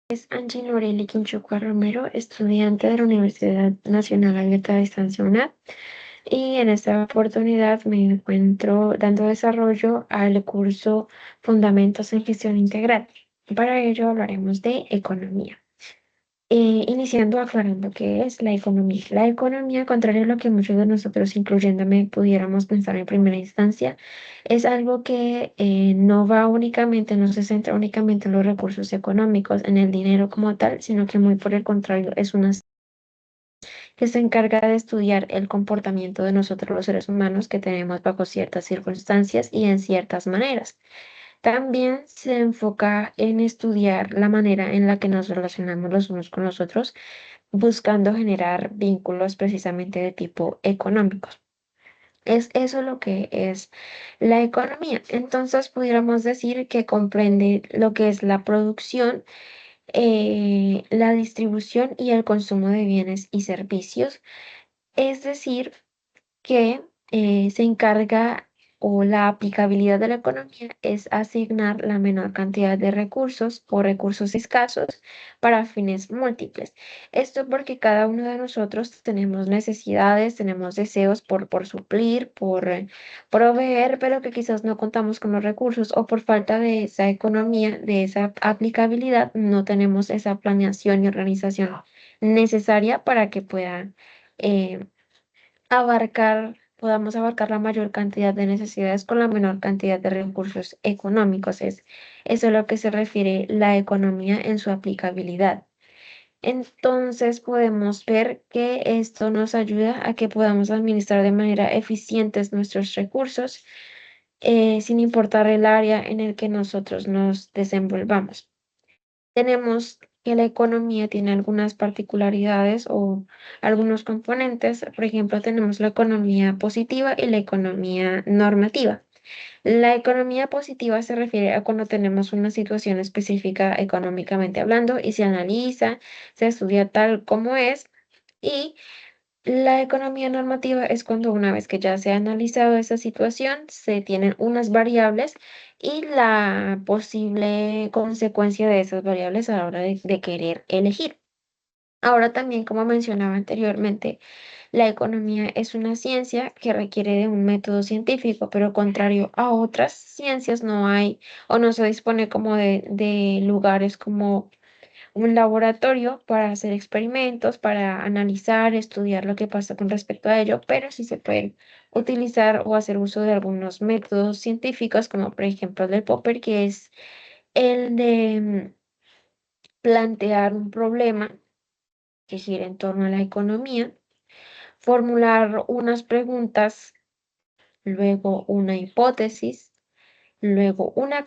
Es Angie Noreli Quinchua Romero, estudiante de la Universidad Nacional Abierta de Distancia UNAD, y en esta oportunidad me encuentro dando desarrollo al curso Fundamentos en Gestión Integral. Para ello hablaremos de economía. Iniciando aclarando qué es la economía. La economía, contrario a lo que muchos de nosotros, incluyéndome, pudiéramos pensar en primera instancia, es algo que no va únicamente, no se centra únicamente en los recursos económicos, en el dinero como tal, sino que muy por el contrario es una que se encarga de estudiar el comportamiento de nosotros los seres humanos que tenemos bajo ciertas circunstancias y en ciertas maneras. También se enfoca en estudiar la manera en la que nos relacionamos los unos con los otros, buscando generar vínculos precisamente de tipo económicos. Es eso lo que es la economía. Entonces, pudiéramos decir que comprende lo que es la producción, la distribución y el consumo de bienes y servicios. Es decir, que se encarga o la aplicabilidad de la economía es asignar la menor cantidad de recursos o recursos escasos para fines múltiples. Esto porque cada uno de nosotros tenemos necesidades, tenemos deseos por suplir, por proveer, pero que quizás no contamos con los recursos o por falta de esa economía, de esa aplicabilidad, no tenemos esa planeación y organización necesaria para que pueda eh, podamos abarcar la mayor cantidad de necesidades con la menor cantidad de recursos económicos. Eso es lo que se refiere la economía en su aplicabilidad. Entonces podemos ver que esto nos ayuda a que podamos administrar de manera eficiente nuestros recursos, sin importar el área en el que nosotros nos desenvolvamos. Tenemos que la economía tiene algunas particularidades o algunos componentes. Por ejemplo, tenemos la economía positiva y la economía normativa. La economía positiva se refiere a cuando tenemos una situación específica económicamente hablando y se analiza, se estudia tal como es, y la economía normativa es cuando una vez que ya se ha analizado esa situación, se tienen unas variables y la posible consecuencia de esas variables a la hora de querer elegir. Ahora también, como mencionaba anteriormente, la economía es una ciencia que requiere de un método científico, pero contrario a otras ciencias no hay o no se dispone como de lugares como un laboratorio para hacer experimentos, para analizar, estudiar lo que pasa con respecto a ello, pero sí se pueden utilizar o hacer uso de algunos métodos científicos, como por ejemplo el del Popper, que es el de plantear un problema que gira en torno a la economía, formular unas preguntas, luego una hipótesis, luego una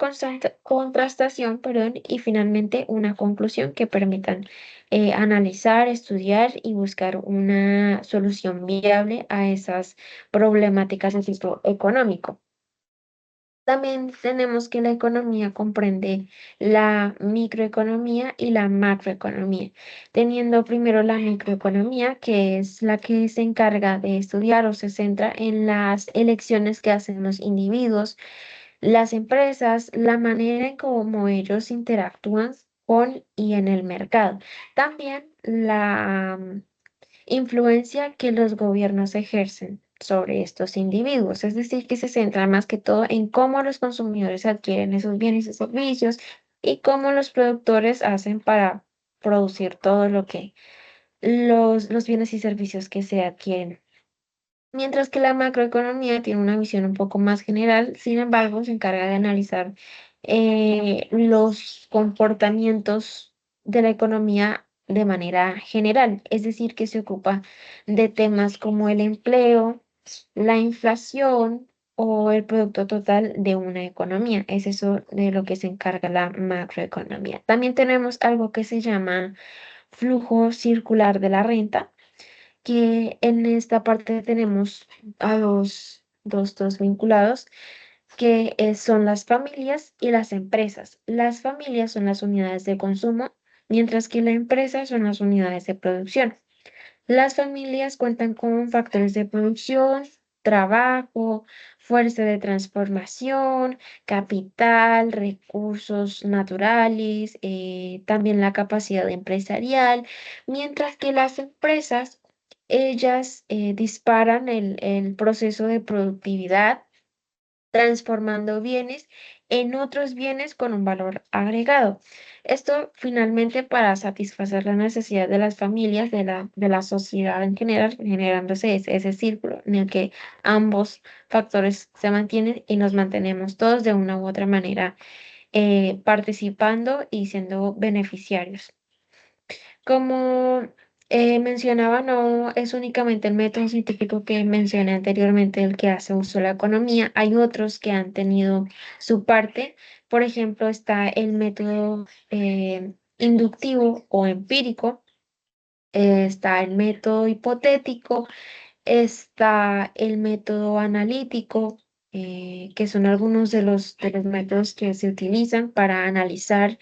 contrastación, perdón, y finalmente una conclusión que permitan analizar, estudiar y buscar una solución viable a esas problemáticas de tipo económico. También tenemos que la economía comprende la microeconomía y la macroeconomía, teniendo primero la microeconomía, que es la que se encarga de estudiar o se centra en las elecciones que hacen los individuos, las empresas, la manera en cómo ellos interactúan con y en el mercado. También la influencia que los gobiernos ejercen sobre estos individuos, es decir, que se centra más que todo en cómo los consumidores adquieren esos bienes y servicios y cómo los productores hacen para producir todo lo que los bienes y servicios que se adquieren. Mientras que la macroeconomía tiene una visión un poco más general, sin embargo, se encarga de analizar los comportamientos de la economía de manera general, es decir, que se ocupa de temas como el empleo, la inflación o el producto total de una economía. Es eso de lo que se encarga la macroeconomía. También tenemos algo que se llama flujo circular de la renta, que en esta parte tenemos a dos vinculados, que son las familias y las empresas. Las familias son las unidades de consumo, mientras que la empresa son las unidades de producción. Las familias cuentan con factores de producción, trabajo, fuerza de transformación, capital, recursos naturales, también la capacidad empresarial, mientras que las empresas, ellas disparan el proceso de productividad transformando bienes en otros bienes con un valor agregado. Esto finalmente para satisfacer la necesidad de las familias, de la sociedad en general, generándose ese círculo en el que ambos factores se mantienen y nos mantenemos todos de una u otra manera participando y siendo beneficiarios. Como mencionaba, no es únicamente el método científico que mencioné anteriormente el que hace uso de la economía, hay otros que han tenido su parte. Por ejemplo, está el método inductivo o empírico, está el método hipotético, está el método analítico, que son algunos de los métodos que se utilizan para analizar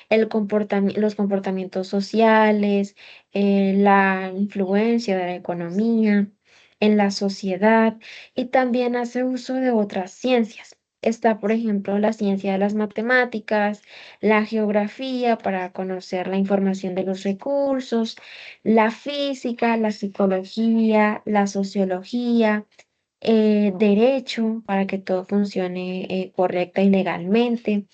los comportamientos sociales, la influencia de la economía en la sociedad y también hace uso de otras ciencias. Está, por ejemplo, la ciencia de las matemáticas, la geografía para conocer la información de los recursos, la física, la psicología, la sociología, derecho para que todo funcione correcta y legalmente.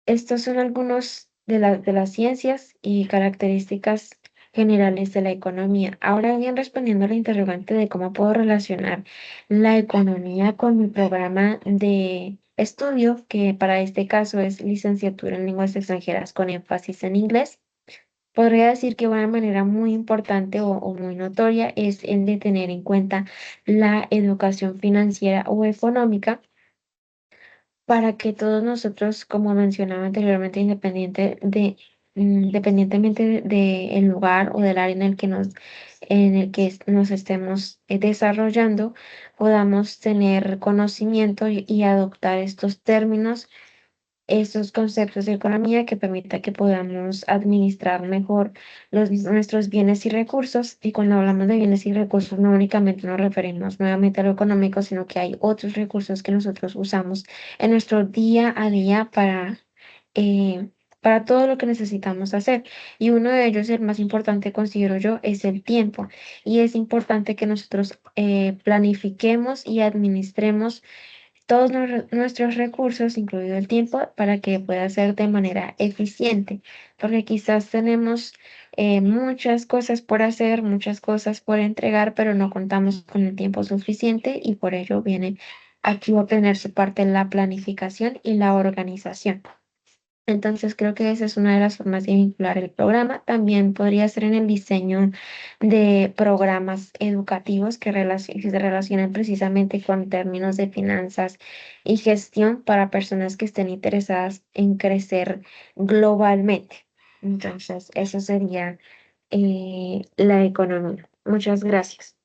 Estos son algunos de las ciencias y características generales de la economía. Ahora bien, respondiendo a la interrogante de cómo puedo relacionar la economía con mi programa de estudio, que para este caso es licenciatura en lenguas extranjeras con énfasis en inglés. Podría decir que una manera muy importante o muy notoria es el de tener en cuenta la educación financiera o económica para que todos nosotros, como mencionaba anteriormente, independientemente del lugar o del área en el que nos estemos desarrollando, podamos tener conocimiento y adoptar estos términos, estos conceptos de economía que permita que podamos administrar mejor nuestros bienes y recursos. Y cuando hablamos de bienes y recursos, no únicamente nos referimos nuevamente a lo económico, sino que hay otros recursos que nosotros usamos en nuestro día a día para todo lo que necesitamos hacer. Y uno de ellos, el más importante, considero yo, es el tiempo. Y es importante que nosotros planifiquemos y administremos todos nuestros recursos, incluido el tiempo, para que pueda ser de manera eficiente, porque quizás tenemos muchas cosas por hacer, muchas cosas por entregar, pero no contamos con el tiempo suficiente y por ello viene aquí a tener su parte la planificación y la organización. Entonces creo que esa es una de las formas de vincular el programa. También podría ser en el diseño de programas educativos que se relacionen precisamente con términos de finanzas y gestión para personas que estén interesadas en crecer globalmente. Entonces, eso sería la economía. Muchas gracias.